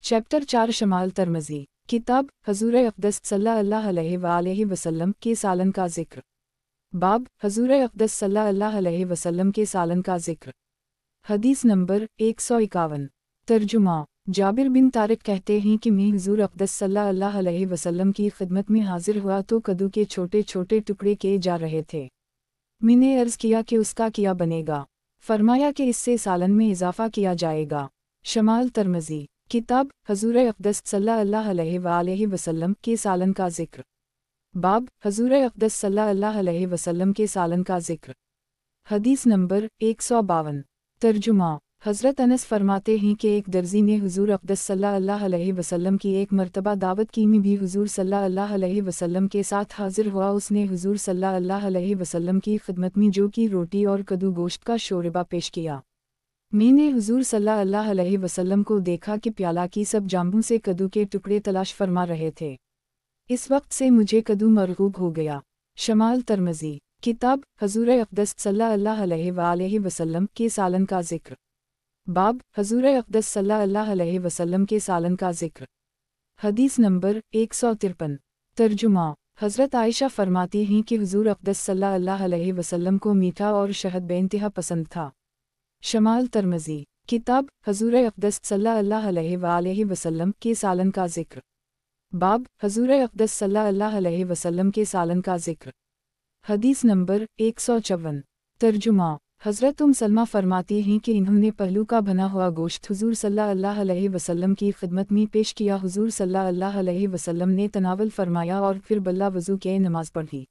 Chapter 4 शमाल तरमज़ी किताब हज़ूर अक़दस सल्लल्लाहु अलैहि वसल्लम के सालन का ज़िक्र। बाब हज़ूर अक़दस सल्लल्लाहु अलैहि वसल्लम के सालन का ज़िक्र। हदीस नंबर 151। तर्जुमा जाबिर बिन तारिक कहते हैं कि मैं हुज़ूर अक़दस सल्लल्लाहु अलैहि वसल्लम की खिदमत में हाजिर हुआ तो कद्दू के छोटे छोटे टुकड़े किए जा रहे थे। मैंने अर्ज़ किया कि उसका क्या बनेगा? फरमाया कि इससे सालन में इजाफ़ा किया जाएगा। शमाल तरमज़ी किताब हज़ूर अक़दस सल्लल्लाहु अलैहि वसल्लम के सालन का ज़िक्र। बाब हज़ूर अक़दस सल्लल्लाहु अलैहि वसल्लम के सालन का ज़िक्र। हदीस नंबर 152। तर्जुमा हज़रत अनस फरमाते हैं कि एक दर्जी ने हुज़ूर अक़दस सल्लल्लाहु अलैहि वसल्लम की एक मरतबा दावत की, मैं भी हुज़ूर सल्लल्लाहु अलैहि वसल्लम के साथ हाजिर हुआ। उसने हुज़ूर सल्लल्लाहु अलैहि वसल्लम की खिदमत में जो की रोटी और कद्दू गोश्त का शोरबा पेश किया। मैंने हुज़ूर सल्लल्लाहु अलैहि वसल्लम को देखा कि प्याला की सब जांबों से कद्दू के टुकड़े तलाश फरमा रहे थे। इस वक्त से मुझे कद्दू मरगूब हो गया। शमाल तरमज़ी किताब हज़ूर अक़दस सल्लल्लाहु अलैहि वसल्लम के सालन का ज़िक्र। बाब हज़ूर अक़दस सल्लल्लाहु अलैहि वसल्लम के सालन का ज़िक्र। हदीस नंबर 153। तर्जुमा हज़रत आयशा फरमाती हैं कि हुज़ूर अक़दस सल्लल्लाहु अलैहि वसल्लम को मीठा और शहद बेइंतहा पसंद था। शमाल तरमज़ी किताब हज़ूर अक़दस सल्लल्लाहु अलैहि वसल्लम के सालन का ज़िक्र। बाब हज़ूर अक़दस सल्लल्लाहु अलैहि वसल्लम के सालन का ज़िक्र। हदीस नंबर 154। तर्जुमा हज़रत सलमा फरमाती हैं कि इन्होंने पहलू का बना हुआ गोश्त हुज़ूर सल्लल्लाहु अलैहि वसल्लम की खिदमत में पेश किया। हुज़ूर सल्लल्लाहु अलैहि वसल्लम ने तनावल फरमाया और फिर बल्ला वज़ू के नमाज पढ़ी।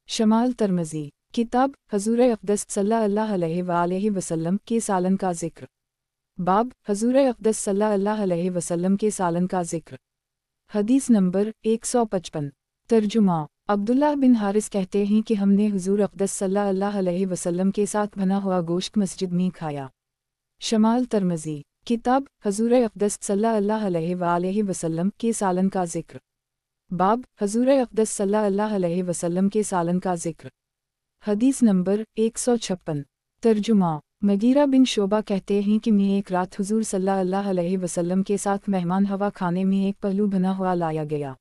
शमाल तरमज़ी किताब हज़ूर अक़दस सल्लल्लाहु अलैहि वसल्लम के सालन का ज़िक्र। बाब हज़ूर अक़दस सल्लल्लाहु अलैहि वसल्लम के सालन का ज़िक्र। हदीस नंबर 155। तर्जुमा अब्दुल्लाह बिन हारिस कहते हैं कि हमने हुज़ूर अक़दस सल्लल्लाहु अलैहि वसल्लम के साथ बना हुआ गोश्त मस्जिद में खाया। शमाल तरमज़ी किताब हज़ूर अक़दस सल्लल्लाहु अलैहि वसल्लम के सालन का ज़िक्र। बाब हज़ूर अक़दस सल्लल्लाहु अलैहि वसल्लम के सालन का ज़िक्र। हदीस नंबर 156। तर्जुमा मगीरा बिन शोबा कहते हैं कि मैं एक रात हुज़ूर सल्लल्लाहु अलैहि वसल्लम के साथ मेहमान हवा खाने में एक पहलू बना हुआ लाया गया।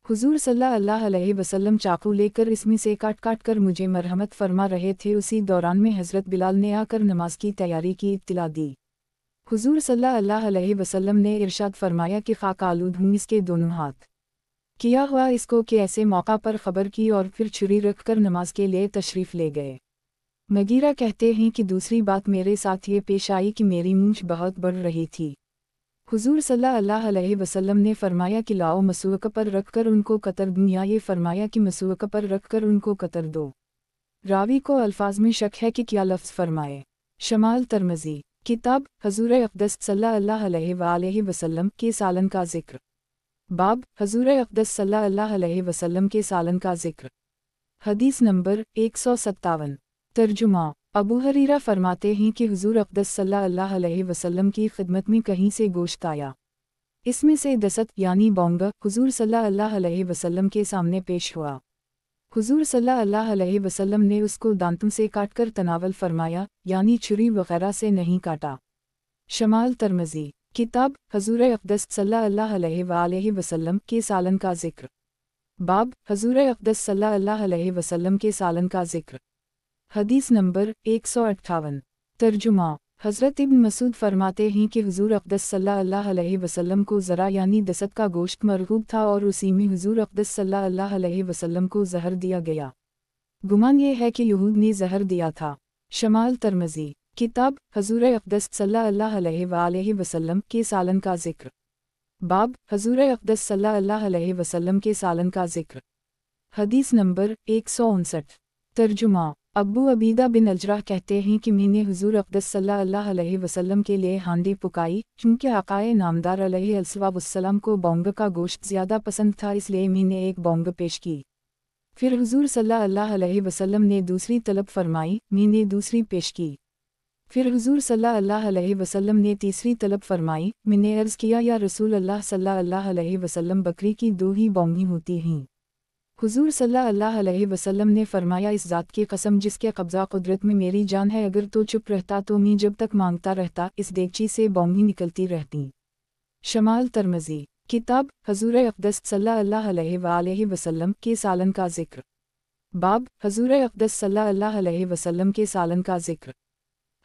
हुज़ूर सल्लल्लाहु अलैहि वसल्लम चाकू लेकर इसमें से काट काट कर मुझे मरहमत फरमा रहे थे। उसी दौरान में हज़रत बिलाल ने आकर नमाज की तैयारी की इत्तला दी। हुज़ूर सल्लल्लाहु अलैहि वसल्लम ने इरशाद फरमाया कि खाक आलूद हूँ, इसके दोनों हाथ किया हुआ इसको कि ऐसे मौका पर ख़बर की और फिर छुरी रख कर नमाज के लिए तशरीफ़ ले गए। मगीरा कहते हैं कि दूसरी बात मेरे साथ ये पेश आई कि मेरी मूंछ बहुत बढ़ रही थी। हुज़ूर सल्लल्लाहु अलैहि वसल्लम ने फरमाया कि लाओ मसूक पर रख कर उनको कतर दूँ, या ये फरमाया कि मसूक पर रख कर उनको कतर दो। रावी को अल्फाज में शक है कि क्या लफ्ज़ फरमाए। शमाल तरमज़ी किताब हज़ूर अक़दस सल्लल्लाहु अलैहि वसल्लम के सालन का ज़िक्र। बाब हज़ूर अक़दस सल्लल्लाहु अलैहि वसल्लम के सालन का ज़िक्र। हदीस नंबर 157। तर्जुमा अबू हरीरा फरमाते हैं कि हुज़ूर अक़दस सल्लल्लाहु अलैहि वसल्लम की खिदमत में कहीं से गोश्त आया। इसमें से दसत यानी बोंगा हुज़ूर सल्लल्लाहु अलैहि वसल्लम के सामने पेश हुआ। हुज़ूर सल्लल्लाहु अलैहि वसल्लम ने उसको दांतों से काटकर तनावल फरमाया, यानी छुरी वगैरह से नहीं काटा। शमाल तरमज़ी किताब हज़ूर अक़दस सल्लल्लाहु अलैहि वसल्लम के सालन का ज़िक्र। बाब हज़ूर अक़दस सल्लल्लाहु अलैहि वसल्लम के सालन का ज़िक्र। हदीस नंबर 158। तर्जुमा हज़रत इब्न मसूद फरमाते हैं कि हुज़ूर अक़दस सल्लल्लाहु अलैहि वसल्लम को ज़रा यानी दसत का गोश्त मरगूब था और उसी में हुज़ूर अक़दस सल्लल्लाहु अलैहि वसल्लम को ज़हर दिया गया। गुमान ये है कि यहूद ने ज़हर दिया था। शमाल तरमज़ी किताब हज़ूर अक़दस सल्लल्लाहु अलैहि वसल्लम के सालन का ज़िक्र। बाब हज़ूर अक़दस सल्लल्लाहु अलैहि वसल्लम के सालन का ज़िक्र। हदीस नंबर 159। तर्जुमा अब्बू अबीदा बिन अजराह कहते हैं कि मैंने हुज़ूर अक़दस सल्लल्लाहु अलैहि वसल्लम के लिए हांडी पुकाई, क्योंकि आक़ाए नामदार अलैहिस्सलाम को बोंग का गोश्त ज़्यादा पसंद था, इसलिए मैंने एक बोंग पेश की। फिर हुज़ूर सल्लल्लाहु अलैहि वसल्लम ने दूसरी तलब फरमाई, मैंने दूसरी पेश की। फिर हुज़ूर सल्लल्लाहु अलैहि वसल्लम ने तीसरी तलब फरमाई। मैंने अर्ज़ किया, या रसूल अल्लाह सल्लल्लाहु अलैहि वसल्लम, बकरी की दो ही बोंगी होती हैं। हुज़ूर सल्लल्लाहु अलैहि वसल्लम ने फरमाया, इस ज़ात की कसम जिसके कब्ज़ा कुदरत में मेरी जान है, अगर तो चुप रहता तो मैं जब तक मांगता रहता, इस देगची से बोंगी निकलती रहती। शमाल तरमज़ी, किताब हज़ूर अक़दस सल्लल्लाहु अलैहि वसल्लम के सालन का ज़िक्र। बाब हज़ूर अक़दस सल्लल्लाहु अलैहि वसल्लम के सालन का ज़िक्र।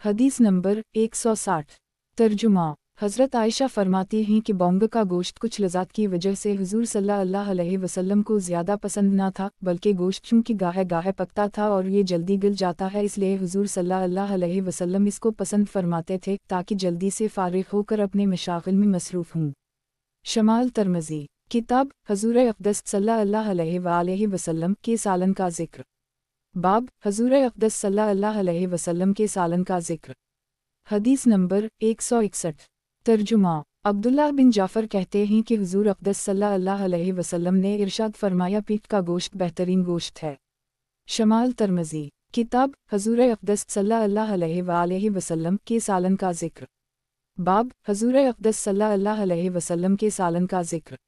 हदीस नंबर 160। तर्जुमा। हज़रत आयशा फरमाती हैं कि बौंग का गोश्त कुछ लज़्ज़त की वजह से हुज़ूर सल्लल्लाहु अलैहि वसल्लम को ज़्यादा पसंद न था, बल्कि गोश्त चूँकि गाहे गाहे पकता था और ये जल्दी गल जाता है, इसलिए हुज़ूर सल्लल्लाहु अलैहि वसल्लम इसको पसंद फरमाते थे ताकि जल्दी से फ़ारिग़ होकर अपने मशाग़िल में मसरूफ़ हों। शमाल तरमज़ी, किताब हज़ूर अक़दस सल्लल्लाहु अलैहि वसल्लम के सालन का ज़िक्र। बाब हज़ूर अक़दस सल्लल्लाहु अलैहि वसल्लम के सालन का ज़िक्र। हदीस नंबर 161। तर्जुमा। अब्दुल्लाह बिन जाफ़र कहते हैं कि हुज़ूर अक़दस सल्लल्लाहु अलैहि वसल्लम ने इरशाद फरमाया, पीठ का गोश्त बेहतरीन गोश्त है। शमाल तरमज़ी, किताब हज़ूर अक़दस सल्लल्लाहु अलैहि वसल्लम के सालन का ज़िक्र। बाब हज़ूर अक़दस सल्लल्लाहु अलैहि वसल्लम के सालन का ज़िक्र।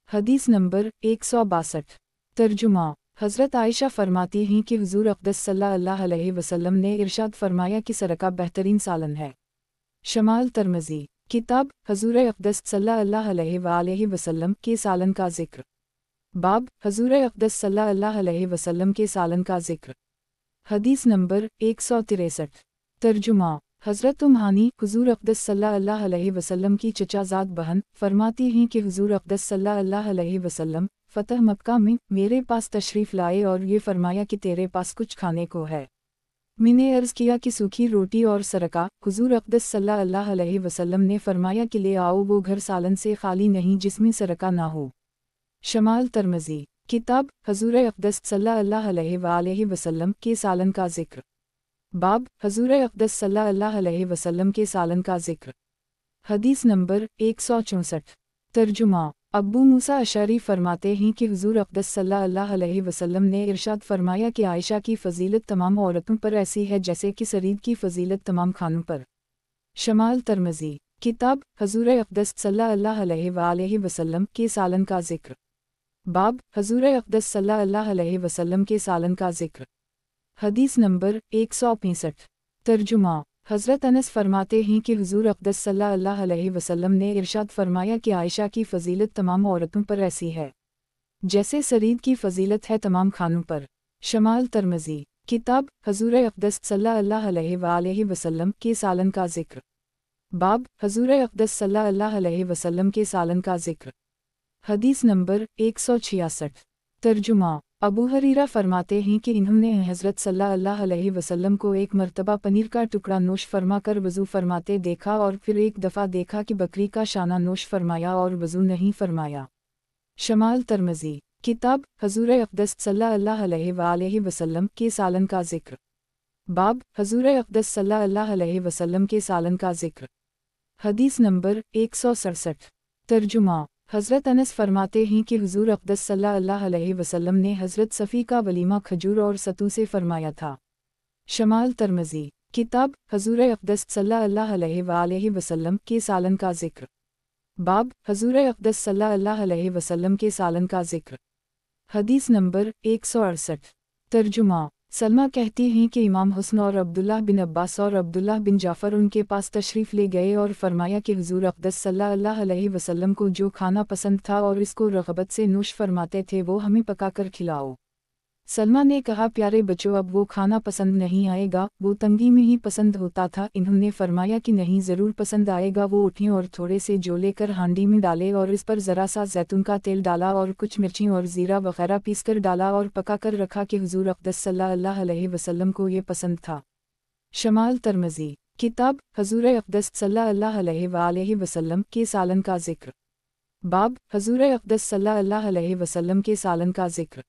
हदीस नंबर 162। तर्जुमा। हज़रत आयशा फरमाती हैं कि हुज़ूर अक़दस सल्लल्लाहु अलैहि वसल्लम ने इरशाद फरमाया कि सरका बेहतरीन सालन है। शमाल तरमज़ी, किताब हज़ूर अक़दस सल्लल्लाहु अलैहि वसल्लम के सालन का ज़िक्र। बाब हज़ूर अक़दस सल्लल्लाहु अलैहि वसल्लम के सालन का ज़िक्र। हदीस नंबर 163। तर्जुमा। हज़रत हानी हुज़ूर अक़दस सल्लल्लाहु अलैहि वसल्लम की चचाज़ाद बहन फरमाती हैं कि हुज़ूर अक़दस सल्लल्लाहु अलैहि वसल्लम फ़तह मक्का में मेरे पास तशरीफ़ लाए और ये फरमाया कि तेरे पास कुछ खाने को है। मैंने अर्ज़ किया कि सूखी रोटी और सरका। हुज़ूर अक़दस सल्लल्लाहु अलैहि वसल्लम ने फरमाया कि ले आओ, वो घर सालन से खाली नहीं जिसमें सरका ना हो। शमाल तरमज़ी, किताब हज़ूर अक़दस सल्लल्लाहु अलैहि वसल्लम के सालन का ज़िक्र। बाब हज़ूर अक़दस सल्लल्लाहु अलैहि वसल्लम के सालन का ज़िक्र। हदीस नंबर 164। तर्जुमा। अब्बू मूसा अशअरी फरमाते हैं कि हुज़ूर अक़दस सल्लल्लाहु अलैहि वसल्लम ने इरशाद फरमाया कि आयशा की फ़जीलत तमाम औरतों पर ऐसी है जैसे कि सरीद की फ़जीलत तमाम खानों पर। शमाल तरमज़ी, किताब हज़ूर अक़दस सल्लल्लाहु अलैहि वसल्लम के सालन का ज़िक्र। बाब हज़ूर अक़दस सल्लल्लाहु अलैहि वसल्लम के सालन का ज़िक्र। हदीस नंबर 165। तर्जुमा। हज़रत अनस फरमाते हैं कि हुज़ूर अक़दस सल्लल्लाहु अलैहि वसल्लम ने इरशाद फरमाया कि आयशा की फ़जीलत तमाम औरतों पर ऐसी है जैसे सरीद की फ़जीलत है तमाम खानों पर। शमाल तरमज़ी, किताब हज़ूर अक़दस सल्लल्लाहु अलैहि वसल्लम के सालन का ज़िक्र। बाब हज़ूर अक़दस सल्लल्लाहु अलैहि वसल्लम के सालन का ज़िक्र। हदीस नंबर 166। तर्जुमा। अबू हरीरा फरमाते हैं कि इन्होंने हज़रत सल्लल्लाहु अलैहि वसल्लम को एक मर्तबा पनीर का टुकड़ा नोश फरमा कर वज़ू फरमाते देखा और फिर एक दफ़ा देखा कि बकरी का शाना नोश फरमाया और वज़ू नहीं फरमाया। शमाल तरमज़ी, किताब हज़ूर अक़दस सल्लल्लाहु अलैहि वसल्लम के सालन का ज़िक्र। बाब हज़ूर अक़दस सल्लल्लाहु अलैहि वसल्लम के सालन का ज़िक्र। हदीस नंबर 167। तर्जुमा। हज़रत अनस फरमाते हैं कि हुज़ूर अक़दस सल्लल्लाहु अलैहि वसल्लम ने हज़रत सफ़ी का वलीमा खजूर और सतू से फरमाया था। शमाल तरमज़ी, किताब हज़ूर अक़दस सल्लल्लाहु अलैहि वसल्लम के सालन का ज़िक्र। बाब हज़ूर अक़दस सल्लल्लाहु अलैहि वसल्लम के सालन का ज़िक्र। हदीस नंबर 168। तर्जुमा। सलमा कहती हैं कि इमाम हुस्न और अब्दुल्लाह बिन अब्बास और अब्दुल्लाह बिन जाफ़र उनके पास तशरीफ़ ले गए और फरमाया कि हुज़ूर अक़दस सल्लल्लाहु अलैहि वसल्लम को जो खाना पसंद था और इसको रग़बत से नोश फरमाते थे वो हमें पकाकर खिलाओ। सलमा ने कहा, प्यारे बच्चों, अब वो खाना पसंद नहीं आएगा, वो तंगी में ही पसंद होता था। इन्होंने फरमाया कि नहीं, ज़रूर पसंद आएगा। वो उठी और थोड़े से जो लेकर हांडी में डाले और इस पर ज़रा सा जैतून का तेल डाला और कुछ मिर्ची और ज़ीरा वग़ैरह पीस कर डाला और पका कर रखा कि हुज़ूर अक़दस सल्लल्लाहु अलैहि वसल्लम को ये पसंद था। शमाल तरमज़ी, किताब हज़ूर अक़दस सल्लल्लाहु अलैहि वसल्लम के सालन का ज़िक्र। बाब हज़ूर अक़दस सल्लल्लाहु अलैहि वसल्लम के सालन का ज़िक्र।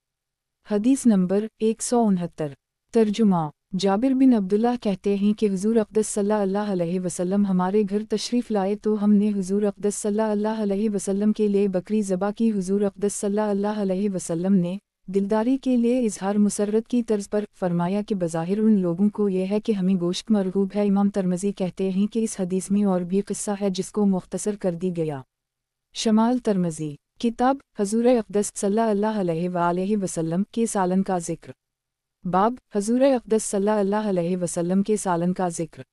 हदीस नंबर 169। तर्जुमा। जाबिर बिन अब्दुल्लाह कहते हैं कि हुज़ूर अक़दस सल्लल्लाहु अलैहि वसल्लम हमारे घर तशरीफ़ लाए तो हमने हुज़ूर अक़दस सल्लल्लाहु अलैहि वसल्लम के लिए बकरी ज़बा की। हुज़ूर अक़दस सल्लल्लाहु अलैहि वसल्लम ने दिलदारी के लिए इजहार मुसर्रत की तर्ज पर फरमाया कि बज़ाहिर उन लोगों को यह है कि हमें गोश्त मरगूब है। इमाम तरमज़ी कहते हैं कि इस हदीस में और भी क़िस्सा है जिसको मुख्तसर कर दी गया। शमाल तरमज़ी, किताब हज़ूर अक़दस सल्लल्लाहु अलैहि वसल्लम के सालन का ज़िक्र। बाब हज़ूर अक़दस सल्लल्लाहु अलैहि वसल्लम के सालन का ज़िक्र।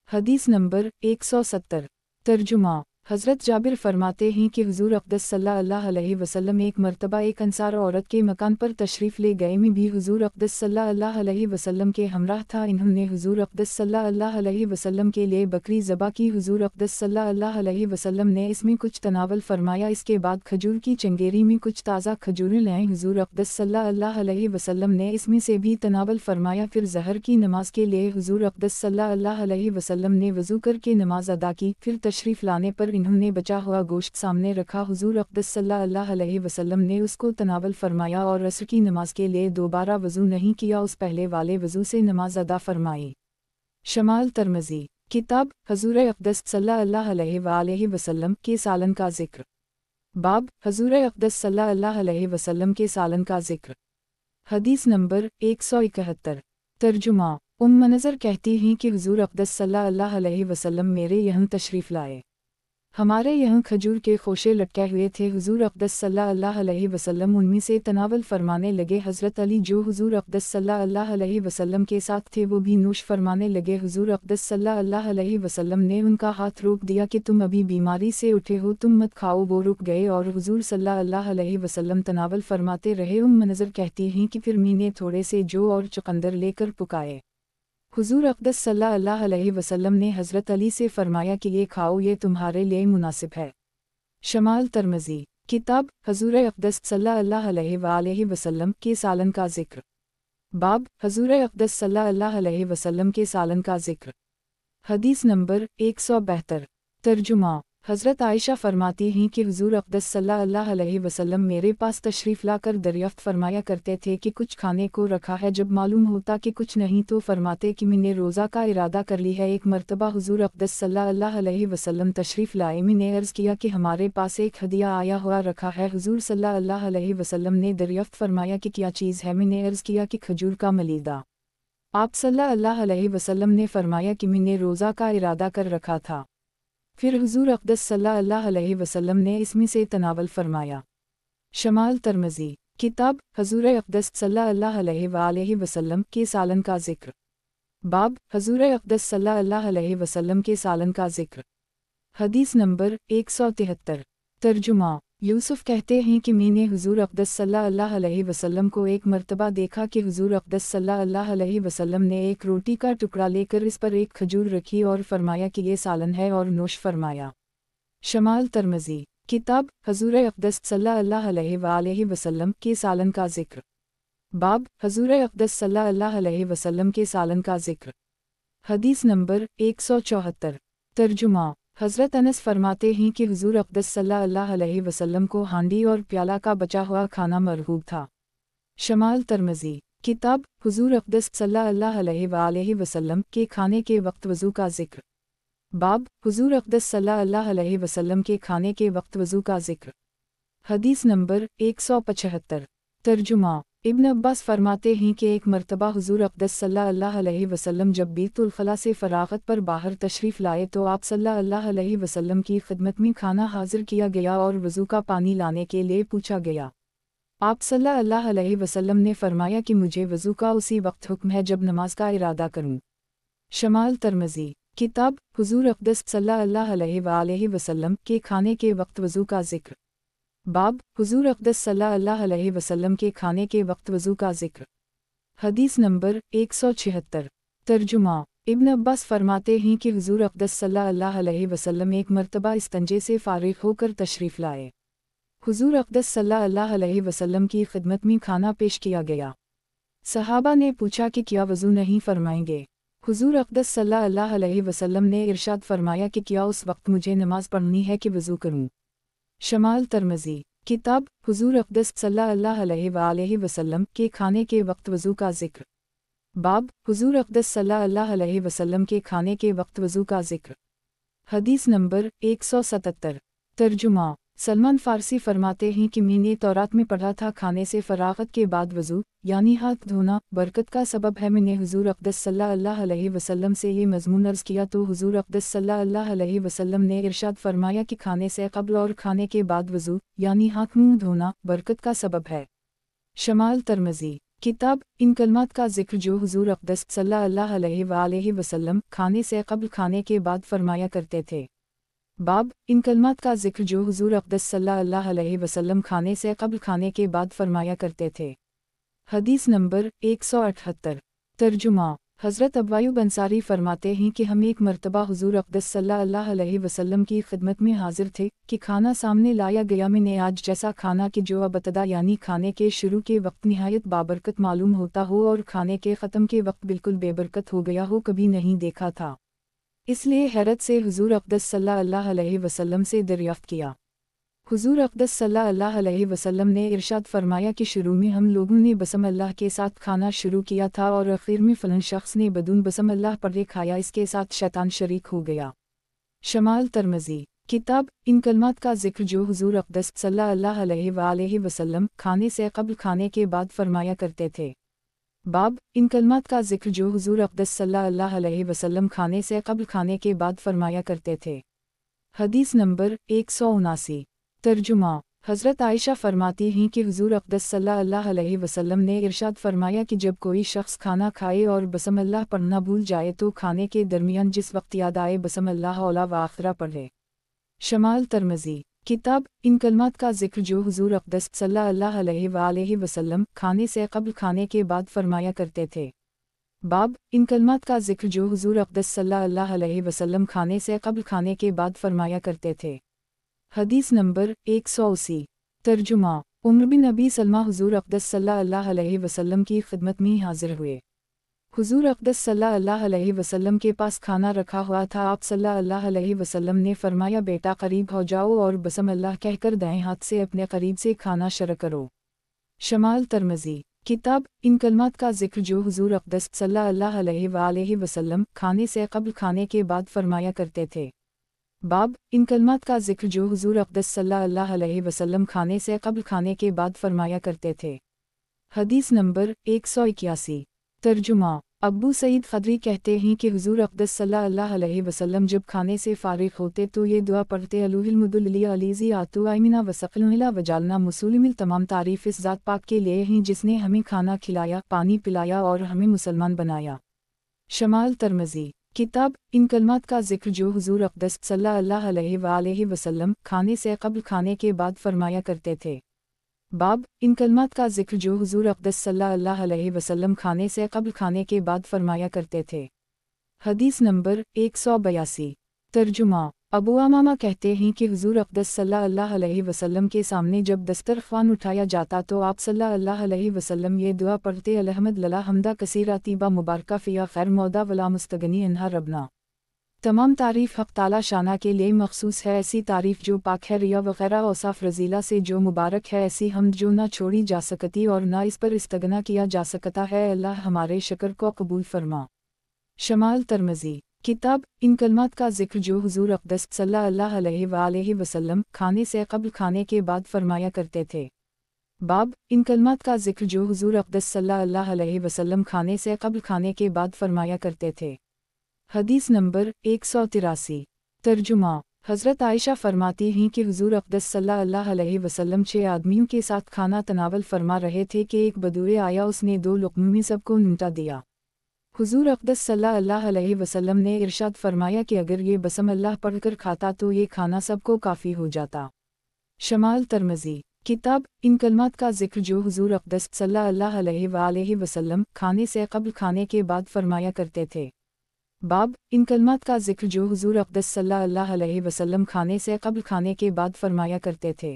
हदीस नंबर 170। तर्जुमा। حضرت جابر فرماتے ہیں کہ حضور اقدس صلی اللہ علیہ وسلم ایک مرتبہ ایک انصار عورت کے مکان پر تشریف لے گئے، میں بھی حضور اقدس صلی اللہ علیہ وسلم کے ہمراہ تھا۔ انہوں نے حضور اقدس صلی اللہ علیہ وسلم کے لیے بکری ذبح کی۔ حضور اقدس صلی اللہ علیہ وسلم نے اس میں کچھ تناول فرمایا، اس کے بعد کھجور کی چنگیری میں کچھ تازہ کھجوریں لائیں۔ حضور اقدس صلی اللہ علیہ وسلم نے اس میں سے بھی تناول فرمایا۔ پھر ظہر کی نماز کے لیے حضور اقدس صلی اللہ علیہ وسلم نے وضو کر کے نماز ادا کی۔ پھر تشریف لانے پر انہوں نے بچا ہوا گوشت سامنے رکھا۔ حضور اقدس صلی اللہ علیہ وسلم نے اس کو تناول فرمایا اور عصر کی نماز کے لیے دوبارہ وضو نہیں کیا، اس پہلے والے وضو سے نماز ادا فرمائی۔ شمال ترمذی کتاب حضور اقدس صلی اللہ علیہ وآلہ وسلم کے سالن کا ذکر۔ باب حضور اقدس صلی اللہ علیہ وسلم کے سالن کا ذکر۔ حدیث نمبر 171۔ ترجمہ منظر کہتی ہیں کہ حضور اقدس صلی اللہ علیہ وسلم میرے یہاں تشریف لائے، ہمارے یہاں کھجور کے خوشے لٹکے ہوئے تھے۔ حضور اقدس صلی اللہ علیہ وسلم ان میں سے تناول فرمانے لگے۔ حضرت علی جو حضور اقدس صلی اللہ علیہ وسلم کے ساتھ تھے وہ بھی نوش فرمانے لگے۔ حضور اقدس صلی اللہ علیہ وسلم نے ان کا ہاتھ روک دیا کہ تم ابھی بیماری سے اٹھے ہو، تم مت کھاؤ۔ وہ رک گئے اور حضور صلی اللہ علیہ وسلم تناول فرماتے رہے۔ منظر کہتی ہیں کہ پھر میں نے تھوڑے سے جو اور چقندر لے کر پکائے۔ حضور اقدس صلی اللہ علیہ وسلم نے حضرت علی سے فرمایا کہ یہ کھاؤ، یہ تمہارے لیے مناسب ہے۔ شمال ترمذی کتاب حضور اقدس صلی اللہ علیہ وآلہ وسلم کے سالن کا ذکر۔ باب حضور اقدس صلی اللہ علیہ وسلم کے سالن کا ذکر۔ حدیث نمبر 172۔ ترجمہ حضرت عائشہ فرماتی ہیں کہ حضور اقدس صلی اللہ علیہ وسلم میرے پاس تشریف لا کر دریافت فرمایا کرتے تھے کہ کچھ کھانے کو رکھا ہے۔ جب معلوم ہوتا کہ کچھ نہیں تو فرماتے کہ میں نے روزہ کا ارادہ کر لی ہے۔ ایک مرتبہ حضور اقدس صلی اللہ علیہ وسلم تشریف لائے، میں نے عرض کیا کہ ہمارے پاس ایک ہدیہ آیا ہوا رکھا ہے۔ حضور صلی اللہ علیہ وسلم نے دریافت فرمایا کہ کیا چیز ہے؟ میں نے عرض کیا کہ کھجور کا ملیدہ۔ آپ صلی اللہ علیہ وسلم نے فرمایا کہ میں نے روزہ کا ارادہ کر رکھا تھا۔ پھر حضور اقدس صلی اللہ علیہ وسلم نے اس میں سے تناول فرمایا۔ شمال ترمذی کتاب حضور اقدس صلی اللہ علیہ وآلہ وسلم کے سالن کا ذکر۔ باب حضور اقدس صلی اللہ علیہ وسلم کے سالن کا ذکر۔ حدیث نمبر 173۔ ترجمہ یوسف کہتے ہیں کہ میں نے حضور اقدس صلی اللہ علیہ وسلم کو ایک مرتبہ دیکھا کہ حضور اقدس صلی اللہ علیہ وسلم نے ایک روٹی کا ٹکڑا لے کر اس پر ایک کھجور رکھی اور فرمایا کہ یہ سالن ہے اور نوش فرمایا۔ شمال ترمذی کتاب حضور اقدس صلی اللہ علیہ وآلہ وسلم کے سالن کا ذکر۔ باب حضور اقدس صلی اللہ علیہ وسلم کے سالن کا ذکر۔ حدیث نمبر 174۔ ترجمہ حضرت انس فرماتے ہیں کہ حضور اقدس صلی اللہ علیہ وسلم کو ہانڈی اور پیالہ کا بچا ہوا کھانا مرغوب تھا۔ شمال ترمذی کتاب حضور اقدس صلی اللہ علیہ وآلہ وسلم کے کھانے کے وقت وضو کا ذکر۔ باب حضور اقدس صلی اللہ علیہ وسلم کے کھانے کے وقت وضو کا ذکر۔ حدیث نمبر 175۔ ترجمہ ابن عباس فرماتے ہیں کہ ایک مرتبہ حضور اقدس صلی اللہ علیہ وسلم جب بیت الخلا سے فراغت پر باہر تشریف لائے تو آپ صلی اللہ علیہ وسلم کی خدمت میں کھانا حاضر کیا گیا اور وضو کا پانی لانے کے لیے پوچھا گیا۔ آپ صلی اللہ علیہ وسلم نے فرمایا کہ مجھے وضو کا اسی وقت حکم ہے جب نماز کا ارادہ کروں۔ شمال ترمذی کتاب حضور اقدس صلی اللہ علیہ وآلہ وسلم کے کھانے کے وقت وضو کا ذکر۔ باب حضور اقدس صلی اللہ علیہ وسلم کے کھانے کے وقت وضو کا ذکر۔ حدیث نمبر 176۔ ترجمہ ابن عباس فرماتے ہیں کہ حضور اقدس صلی اللہ علیہ وسلم ایک مرتبہ استنجے سے فارغ ہو کر تشریف لائے۔ حضور اقدس صلی اللہ علیہ وسلم کی خدمت میں کھانا پیش کیا گیا۔ صحابہ نے پوچھا کہ کیا وضو نہیں فرمائیں گے؟ حضور اقدس صلی اللہ علیہ وسلم نے ارشاد فرمایا کہ کیا اس وقت مجھے نماز پڑھنی ہے کہ وضو کروں؟ شمال ترمذی کتاب حضور اقدس صلی اللہ علیہ وآلہ وسلم کے کھانے کے وقت وضو کا ذکر۔ باب حضور اقدس صلی اللہ علیہ وسلم کے کھانے کے وقت وضو کا ذکر۔ حدیث نمبر 177۔ ترجمہ سلمان فارسی فرماتے ہیں کہ میں نے تورات میں پڑھا تھا کھانے سے فراغت کے بعد وضو یعنی ہاتھ دھونا برکت کا سبب ہے۔ میں نے حضور اقدس صلی اللہ علیہ وسلم سے یہ مضمون عرض کیا تو حضور اقدس صلی اللہ علیہ وسلم نے ارشاد فرمایا کہ کھانے سے قبل اور کھانے کے بعد وضو یعنی ہاتھ منہ دھونا برکت کا سبب ہے۔ شمال ترمذی کتاب ان کلمات کا ذکر جو حضور اقدس صلی اللہ علیہ وآلہ وسلم کھانے سے قبل کھانے کے بعد فرمایا کرتے تھے۔ बाब, इन कलमात का जिक्र जो हुजूर अक़दस सल्लल्लाहु अलैहि वसल्लम खाने से क़ब्ल खाने के बाद फरमाया करते थे। हदीस नंबर 178। तर्जुमा। हज़रत अब्वायूब अंसारी फरमाते हैं कि हम एक मरतबा हुजूर अक़दस सल्लल्लाहु अलैहि वसल्लम की खिदमत में हाजिर थे कि खाना सामने लाया गया। मैंने आज जैसा खाना कि जो अबतदा यानी खाने के शुरू के वक्त निहायत बाबरकत मालूम होता हो और खाने के ख़त्म के वक्त बिल्कुल बेबरकत हो गया हो कभी नहीं देखा था। इसलिए हैरत से हुजूर अक़दस सल्लल्लाहु अलैहि वसल्लम से दरियाफ़्त किया। हुजूर अक़दस सल्लल्लाहु अलैहि वसल्लम ने इरशाद फरमाया कि शुरू में हम लोगों ने बसम अल्लाह के साथ खाना शुरू किया था और आखिर में फ़लन शख्स ने बदून बसम अल्लाह पढ़े खाया, इसके साथ शैतान शरीक हो गया। शमाल तिर्मिज़ी। किताब इन कलमात का जिक्र जो हुजूर अक़दस सल्लल्लाहु अलैहि वसल्लम खाने से क़ब्ल खाने के बाद फरमाया करते थे। बाब, इन कलमात का जिक्र जो हुजूर अक़दस सल्लल्लाहु अलैहि वसल्लम खाने से क़ब्ल खाने के बाद फरमाया करते थे। हदीस नंबर 179। तर्जुमा। हज़रत आयशा फरमाती हैं कि हुजूर अक़दस सल्लल्लाहु अलैहि वसल्लम ने इरशाद फरमाया कि जब कोई शख्स खाना खाए और बसम अल्लाह पढ़ना भूल जाए तो खाने के दरमियान जिस वक्त याद आए बसम अल्लाह औला व आखिरा पढ़े। शमाल तिर्मिज़ी। किताब इन कलमात का जिक्र जो हुजूर अक़दस सल्लल्लाहु अलैहि वसल्लम खाने से क़ब्ल खाने के बाद फरमाया करते थे। बाब, इन कलमात का जिक्र जो हुजूर अक़दस सल्लल्लाहु अलैहि वसल्लम खाने से क़ब्ल खाने के बाद फरमाया करते थे। हदीस नंबर 180। तर्जुमा। उम्र बिन अबी सलमा हुजूर अक़दस सल्लल्लाहु अलैहि वसल्लम की खिदमत में हाजिर हुए। हुजूर अक़दस सल्लल्लाहु अलैहि वसल्लम के पास खाना रखा हुआ था। आप सल्लल्लाहु अलैहि वसल्लम ने फरमाया, बेटा करीब हो जाओ और बसम अल्लाह कहकर दाएं हाथ से अपने करीब से खाना शुरू करो। शमाल तिर्मिज़ी। किताब इन कलमात का जिक्र जो हुजूर अक़दस सल्लल्लाहु अलैहि वसल्लम खाने से क़ब्ल खाने के बाद फरमाया करते थे। बाब, इन कलमात का जिक्र जो हुजूर अक़दस सल्लल्लाहु अलैहि वसल्लम खाने से क़ब्ल खाने के बाद फरमाया करते थे। हदीस नंबर 181। तर्जुमा। अब्बू सईद खदरी कहते हैं कि हुजूर अक़दस सल्लल्लाहु अलैहि वसल्लम जब खाने से फ़ारिग़ होते तो ये दुआ पढ़ते, अलुहिल मुदुल्ली अलीज़ी आतु आइमिना वसक़लुला वजालना मुसलिमिल। तमाम तारीफ़ इस ज़ात पाक के लिए हैं जिसने हमें खाना खिलाया, पानी पिलाया और हमें मुसलमान बनाया। शमाल तिर्मिज़ी। किताब इन कलमात का जिक्र जो हुजूर अक़दस सल्लल्लाहु अलैहि वसल्लम खाने से क़ब्ल खाने के बाद फरमाया करते थे। बाब, इन कलमात का जिक्र जो हुजूर अक़दस सल्लल्लाहु अलैहि वसल्लम खाने से क़ब्ल खाने के बाद फरमाया करते थे। हदीस नंबर 182। तर्जुमा। अबू अमामा कहते हैं कि हुजूर अक़दस सल्लल्लाहु अलैहि वसल्लम के सामने जब दस्तरख़्वान उठाया जाता तो आप सल्लल्लाहु अलैहि वसल्लम ये दुआ पढ़ते, अलहमद लला हमदा कसीरा तीबा मुबारका फ़िया खैर मौदा वला मुस्तगनी इन्हा रबना। तमाम तारीफ़ हक़ ताला शाना के लिए मखसूस है। ऐसी तारीफ़ जो पाक है रिया वग़ैरह औसाफ़ रज़ीला से जो मुबारक है। ऐसी हम्द जो ना छोड़ी जा सकती और ना इस पर इस्तगना किया जा सकता है। अल्लाह हमारे शुक्र को कबूल फरमा। शमाल तिर्मिज़ी। किताब इन कलमात का जिक्र जो हुजूर अक़दस सल्लल्लाहु अलैहि वसल्लम खाने से क़ब्ल खाने के बाद फरमाया करते थे। बाब, इन कलमात का जिक्र जो हुजूर अक़दस सल्लल्लाहु अलैहि वसल्लम खाने से क़ब्ल खाने के बाद फरमाया करते थे। हदीस नंबर 183। तर्जुमा। हज़रत आयशा फरमाती हैं कि हुजूर अक़दस सल्लल्लाहु अलैहि वसल्लम 6 आदमियों के साथ खाना तनावल फरमा रहे थे कि एक बदूए आया, उसने 2 लुक़मों में सबको निपटा दिया। हुजूर अक़दस सल्लल्लाहु अलैहि वसल्लम ने इरशाद फरमाया कि अगर ये बसम अल्लाह पढ़कर खाता तो ये खाना सबको काफ़ी हो जाता। शमाल तिर्मिज़ी। किताब इन कलमात का जिक्र जो हुजूर अक़दस सल्लल्लाहु अलैहि वसल्लम खाने से क़ब्ल खाने के बाद फरमाया करते थे। बाब, इन कलमात का जिक्र जो हुजूर अक़दस सल्लल्लाहु अलैहि वसल्लम खाने से क़ब्ल खाने के बाद फरमाया करते थे।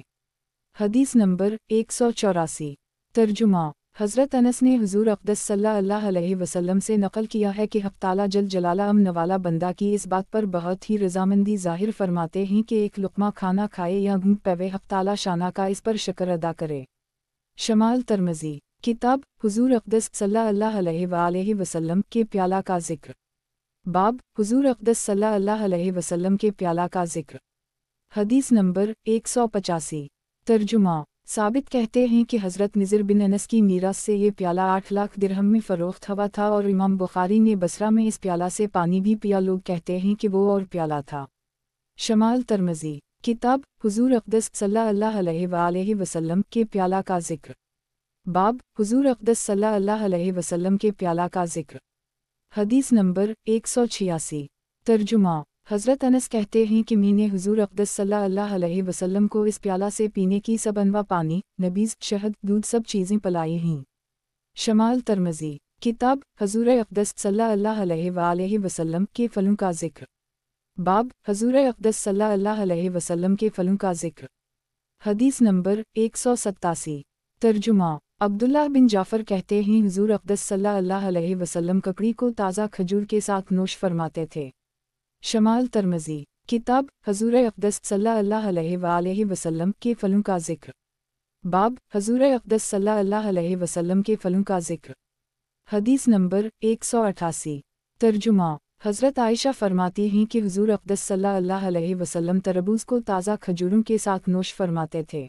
हदीस नंबर 184। तर्जुमा। हज़रत अनस ने हुजूर अक़दस सल्लल्लाहु अलैहि वसल्लम से नक़ल किया है कि हक़ ताला जल जलाला अमन वाला बंदा की इस बात पर बहुत ही रज़ामंदी ज़ाहिर फरमाते हैं कि एक लुक़मा खाना खाए या घूंट पवे, हक़ ताला शाना का इस पर शुक्र अदा करे। शमाल तिर्मिज़ी। किताब हुजूर अक़दस सल्लल्लाहु अलैहि वसल्लम के प्याला का ज़िक्र। बाब, हुजूर अक़दस सल्लल्लाहु अलैहि वसल्लम के प्याला का ज़िक्र। हदीस नंबर 185। तर्जुमा। साबित कहते हैं कि हज़रत निज़र बिन अनस की मीरास से ये प्याला 8 लाख दिरहम में फ़रोख्त हुआ था और इमाम बुखारी ने बसरा में इस प्याला से पानी भी पिया। लोग कहते हैं कि वो और प्याला था। शमाल तिर्मिज़ी। किताब हुजूर अक़दस सल्लल्लाहु अलैहि वसल्लम के प्याला का ज़िक्र। बाब, हुजूर अक़दस सल्लल्लाहु अलैहि वसल्लम के प्याला का ज़िक्र। हदीस नंबर 186। तर्जुमा। حضرت انس کہتے ہیں کہ میں نے حضور اقدس صلی اللہ علیہ وسلم کو اس پیالہ سے پینے کی سب انواع پانی، نبیذ، شہد، دودھ سب چیزیں پلائی ہیں۔ شمال ترمذی، کتاب حضور اقدس صلی اللہ علیہ وآلہ وسلم کے پھلوں کا ذکر۔ باب حضور اقدس صلی اللہ علیہ وسلم کے پھلوں کا ذکر۔ حدیث نمبر 187۔ ترجمہ: عبداللہ بن جعفر کہتے ہیں حضور اقدس صلی اللہ علیہ وسلم ککڑی کو تازہ کھجور کے ساتھ نوش فرماتے تھے۔ شمال ترمذی، کتاب حضور اقدس صلی اللہ علیہ وآلہ وسلم کے پھلوں کا ذکر۔ باب حضور اقدس صلی اللہ علیہ وسلم کے پھلوں کا ذکر۔ حدیث نمبر 188۔ ترجمہ: حضرت عائشہ فرماتی ہیں کہ حضور اقدس صلی اللہ علیہ وسلم تربوز کو تازہ کھجوروں کے ساتھ نوش فرماتے تھے۔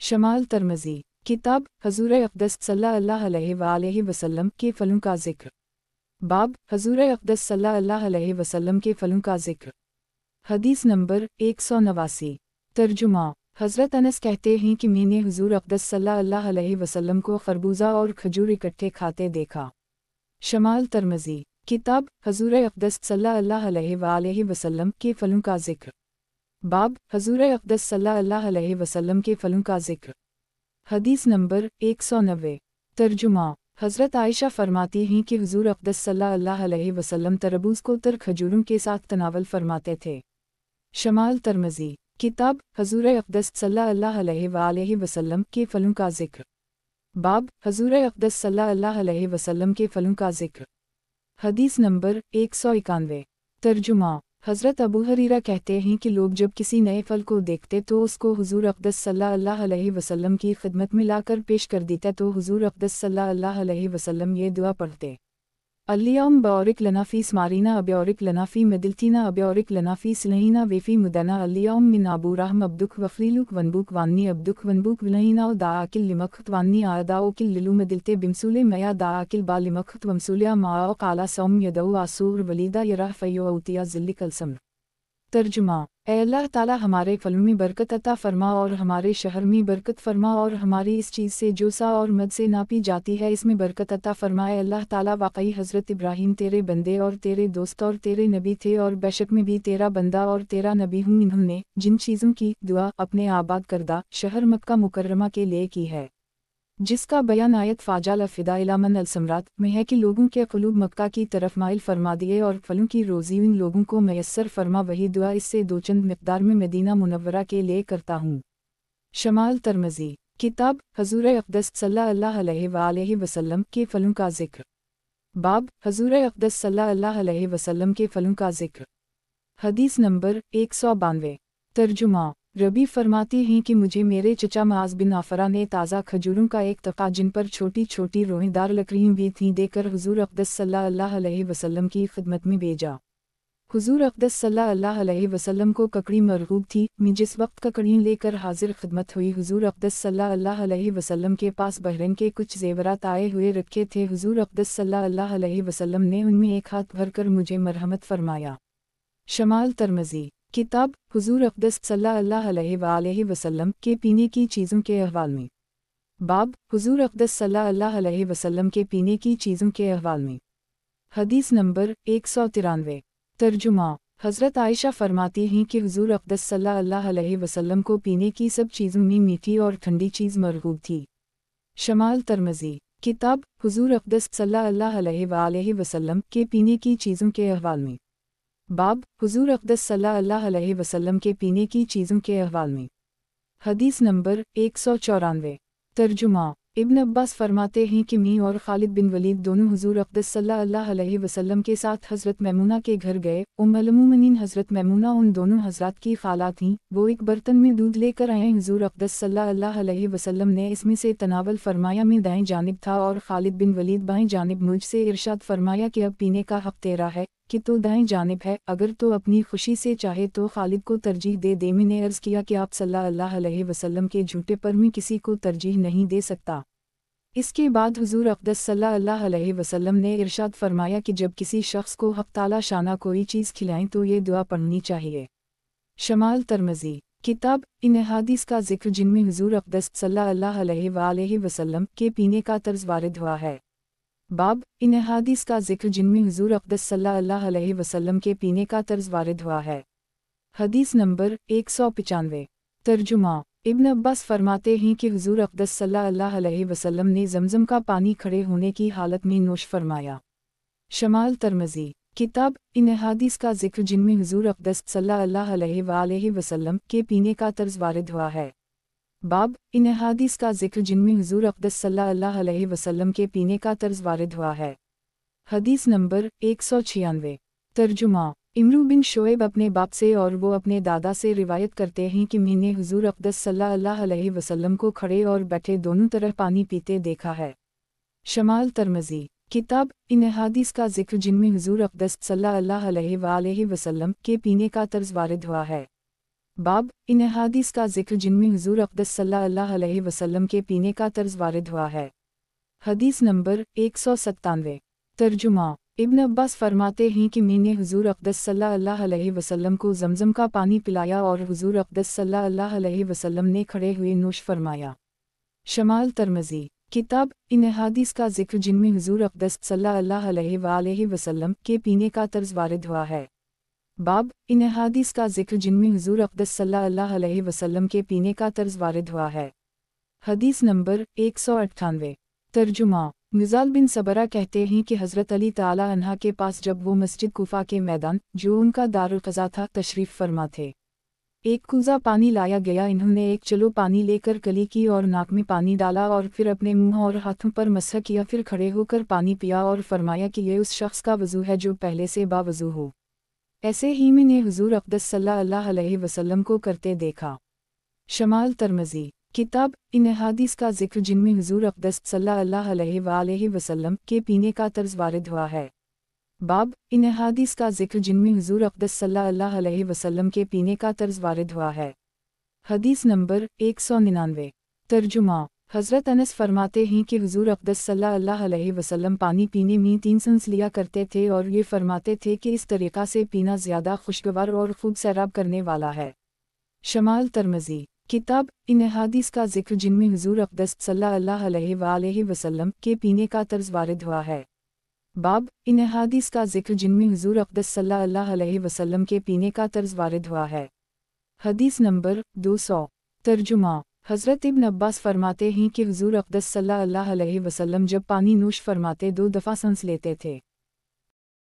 شمال ترمذی، کتاب حضور اقدس صلی اللہ علیہ وآلہ وسلم کے پھلوں کا ذکر۔ باب حضور اقدس صلی اللہ علیہ وسلم کے پھلوں کا ذکر۔ حدیث نمبر 189۔ ترجمہ: حضرت انس کہتے ہیں کہ میں نے حضور اقدس صلی اللہ علیہ وسلم کو خربوزہ اور کھجور اکٹھے کھاتے دیکھا۔ شمال ترمذی، کتاب حضور اقدس صلی اللہ علیہ وآلہ وسلم کے پھلوں کا ذکر۔ باب حضور اقدس صلی اللہ علیہ وسلم کے پھلوں کا ذکر۔ حدیث نمبر 190۔ ترجمہ: حضرت عائشہ فرماتی ہیں کہ حضور اقدس صلی اللہ علیہ وسلم تربوز کو تر کھجوروں کے ساتھ تناول فرماتے تھے۔ شمال ترمذی، کتاب حضور اقدس صلی اللہ علیہ وآلہ وسلم کے پھلوں کا ذکر۔ باب حضور اقدس صلی اللہ علیہ وسلم کے پھلوں کا ذکر۔ حدیث نمبر 191۔ ترجمہ: حضرت ابو ہریرہ کہتے ہیں کہ لوگ جب کسی نئے پھل کو دیکھتے تو اس کو حضور اقدس صلی اللہ علیہ وسلم کی خدمت میں لا کر پیش کر دیتے تو حضور اقدس صلی اللہ علیہ وسلم یہ دعا پڑھتے: اليوم بارک لنا فی ثمارنا ابارک لنا فی مدلتنا ابارک لنا فی سلعینا وفی مدنا اليوم من ابو رحم عبدک وفلیلک ونبوک وانی عبدک ونبوک ولعینا ودعاکل لمخت وانی اعداؤکل للو مدلتے بمسول میا دعاکل بالمخت ومسولیا معاو قالا سوم یدعو آسور ولیدہ یرح فیو اوتیا ذلک السمر۔ ترجمہ: اے اللہ تعالی ہمارے پھلوں میں برکت عطا فرما اور ہمارے شہر میں برکت فرما اور ہماری اس چیز سے جو سا اور مد سے ناپی جاتی ہے اس میں برکت عطا فرما۔ اے اللہ تعالی واقعی حضرت ابراہیم تیرے بندے اور تیرے دوست اور تیرے نبی تھے اور بے شک میں بھی تیرا بندہ اور تیرا نبی ہوں۔ انہوں نے جن چیزوں کی دعا اپنے آباد کردہ شہر مکہ مکرمہ کے لیے کی ہے، جس کا بیان آیت فاجعل افئدہ الی من الثمرات میں ہے کہ لوگوں کے قلوب مکہ کی طرف مائل فرما دیے اور پھلوں کی روزی ان لوگوں کو میسر فرما، وہی دعا اس سے دو چند مقدار میں مدینہ منورہ کے لیے کرتا ہوں۔ شمال ترمذی، کتاب حضور اقدس صلی اللہ علیہ وآلہ وسلم کے پھلوں کا ذکر۔ باب حضور اقدس صلی اللہ علیہ وسلم کے پھلوں کا ذکر۔ حدیث نمبر 192۔ ترجمہ: ربی فرماتی ہیں کہ مجھے میرے چچا معاذ بن عفرہ نے تازہ کھجوروں کا ایک طبقہ جن پر چھوٹی چھوٹی روئیں دار لکڑیاں بھی تھیں دے کر حضور اقدس صلی اللہ علیہ وسلم کی خدمت میں بھیجا۔ حضور اقدس صلی اللہ علیہ وسلم کو ککڑی مرغوب تھی۔ میں جس وقت ککڑیاں لے کر حاضر خدمت ہوئی حضور اقدس صلی اللہ علیہ وسلم کے پاس بحرین کے کچھ زیورات آئے ہوئے رکھے تھے۔ حضور اقدس صلی اللہ علیہ وسلم نے ان میں ایک ہاتھ بھر کر مجھے مرحمت فرمایا۔ شمال ترمذی، کتاب حضور اقدس صلی اللہ علیہ وآلہ وسلم کے پینے کی چیزوں کے احوال میں۔ باب حضور اقدس صلی اللہ علیہ وسلم کے پینے کی چیزوں کے احوال میں۔ حدیث نمبر 193۔ ترجمہ: حضرت عائشہ فرماتی ہیں کہ حضور اقدس صلی اللہ علیہ وسلم کو پینے کی سب چیزوں میں میٹھی اور ٹھنڈی چیز مرغوب تھی۔ شمال ترمذی، کتاب حضور اقدس صلی اللہ علیہ وآلہ وسلم کے پینے کی چیزوں کے احوال میں۔ باب حضور اقدس صلی اللہ علیہ وسلم کے پینے کی چیزوں کے احوال میں۔ حدیث نمبر 194۔ ترجمہ: ابن عباس فرماتے ہیں کہ میں اور خالد بن ولید دونوں حضور اقدس صلی اللہ علیہ وسلم کے ساتھ حضرت میمونہ کے گھر گئے۔ ام المومنین حضرت میمونہ ان دونوں حضرات کی خالہ تھیں۔ وہ ایک برتن میں دودھ لے کر آئیں۔ حضور اقدس صلی اللہ علیہ وسلم نے اس میں سے تناول فرمایا۔ میں دائیں جانب تھا اور خالد بن ولید بائیں جانب۔ مجھ سے ارشاد فرمایا کہ اب پینے کا حق تیرا ہے کہ تو دائیں جانب ہے، اگر تو اپنی خوشی سے چاہے تو خالد کو ترجیح دے دے۔ میں نے عرض کیا کہ آپ صلی اللہ علیہ وسلم کے جھوٹے پر میں کسی کو ترجیح نہیں دے سکتا۔ اس کے بعد حضور اقدس صلی اللہ علیہ وسلم نے ارشاد فرمایا کہ جب کسی شخص کو حق تعالی شانہ کوئی چیز کھلائیں تو یہ دعا پڑھنی چاہیے۔ شمال ترمذی، کتاب ان احادیث کا ذکر جن میں حضور اقدس صلی اللہ علیہ وآلہ وسلم کے پینے کا طرز وارد ہوا ہے۔ बाब इन अहादीस का जिक्र जिनमें हुजूर अक़दस सल्लल्लाहु अलैहि वसल्लम के पीने का तर्ज वारिद हुआ है। हदीस नंबर 195। तर्जुमा इब्न अब्बास फरमाते हैं कि हुजूर अक़दस सल्लल्लाहु अलैहि वसल्लम ने ज़मज़म का पानी खड़े होने की हालत में नोश फरमाया। शमाल तरमज़ी किताब इन अहादीस का जिक्र जिनमें हुजूर अक़दस सल्लल्लाहु अलैहि वसल्लम के पीने का तर्ज वारिद हुआ है। बाब इन अहादीस का जिक्र जिनमें हुजूर अक़दस सल्लल्लाहु अलैहि वसल्लम के पीने का तर्ज वारिद हुआ है। हदीस नंबर 196। तर्जुमा इमरू बिन शोएब अपने बाप से और वो अपने दादा से रिवायत करते हैं कि मैंने हुजूर अक़दस सल्लल्लाहु अलैहि वसल्लम को खड़े और बैठे दोनों तरह पानी पीते देखा है। शमाल तरमज़ी किताब इन अहादीस का जिक्र जिनमें हुजूर अक़दस सल्लल्लाहु अलैहि वसल्लम के पीने का तर्ज वारिद हुआ है। बाब इन अहादीस का जिक्र जिनमें हुजूर अक़दस सल्लल्लाहु अलैहि वसल्लम के पीने का तर्ज वारिद हुआ है। हदीस नंबर 197। तर्जुमा इब्न अब्बास फरमाते हैं कि मैंने हुजूर अक़दस सल्लल्लाहु अलैहि वसल्लम को ज़मज़म का पानी पिलाया और हुजूर अक़दस सल्लल्लाहु अलैहि वसल्लम ने खड़े हुए नोश फरमाया। शमाल तरमज़ी किताब इन अहादीस का जिक्र जिनमें हुजूर अक़दस सल्लल्लाहु अलैहि वसल्लम के पीने का तर्ज वारिद हुआ है। बाब इन अहादीस का जिक्र जिनमें हुजूर अक़दस सल्लल्लाहु अलैहि वसल्लम के पीने का तर्ज वारिद हुआ है। हदीस नंबर 198। तर्जुमा निज़ाल बिन सबरा कहते हैं कि हज़रत अली ताला अन्हा के पास जब वो मस्जिद कुफा के मैदान जो उनका दारुल क़ज़ा था तशरीफ़ फरमा थे। एक कूज़ा पानी लाया गया, इन्होंने एक चलो पानी लेकर कली की और नाक में पानी डाला और फिर अपने मुंह और हाथों पर मसह किया, फिर खड़े होकर पानी पिया और फरमाया कि ये उस शख्स का वज़ू है जो पहले से बावज़ू हो। ऐसे ही मैंने हुजूर अक़दस सल्लल्लाहु अलैहि वसल्लम को करते देखा। शमाल तरमज़ी किताब इन अहादीस का जिक्र जिनमें हुजूर अक़दस सल्लल्लाहु अलैहि वसल्लम के पीने का तर्ज वारिद हुआ है। बाब इन अहादीस का जिक्र जिनमें हुजूर अक़दस सल्लल्लाहु अलैहि वसल्लम के पीने का तर्ज वारिद हुआ है। हदीस नंबर 199। तर्जुमा हज़रत अनस फरमाते हैं कि हुजूर अक़दस सल्लल्लाहु अलैहि वसल्लम पानी पीने में 3 सांस लिया करते थे और ये फरमाते थे कि इस तरीक़ा से पीना ज़्यादा खुशगवार और खूब सैराब करने वाला है। शमाल तरमज़ी किताब इन अहादीस का जिक्र जिनमें हुजूर अक़दस सल्लल्लाहु अलैहि वसल्लम के पीने का तर्ज वारिद हुआ है। बाब इन अहादीस का जिक्र जिनमें हुजूर अक़दस सल्लल्लाहु अलैहि वसल्लम के पीने का तर्ज वारिद हुआ है। हदीस नंबर 200। तर्जुमा हज़रत इब्न अब्बास फरमाते हैं कि हुजूर अक़दस सल्लल्लाहु अलैहि वसल्लम जब पानी नोश फरमाते 2 दफ़ा सांस लेते थे।